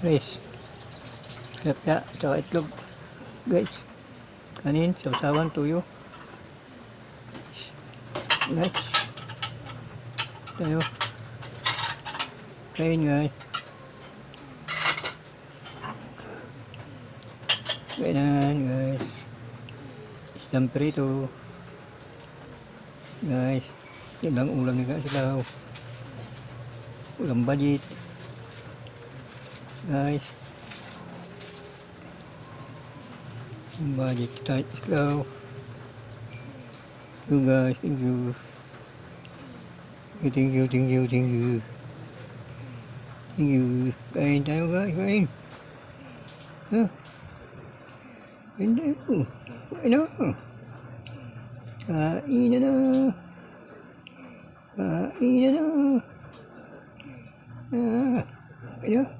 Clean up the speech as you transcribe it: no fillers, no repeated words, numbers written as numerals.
Guys, tilapia, tsaka itlog. Guys, kanin, sausawan, tuyo. Guys, tayo. Kain guys. Kainan guys. Isang prito. Guys, ibang ulam nga sila. Ulam badit. Guys, badit tight slow. You guys, thank you. Thank you. Thank you. Kain tayo guys, kain. Huh? Kain tayo. Kain na. Kain na. Kain na. Kain na.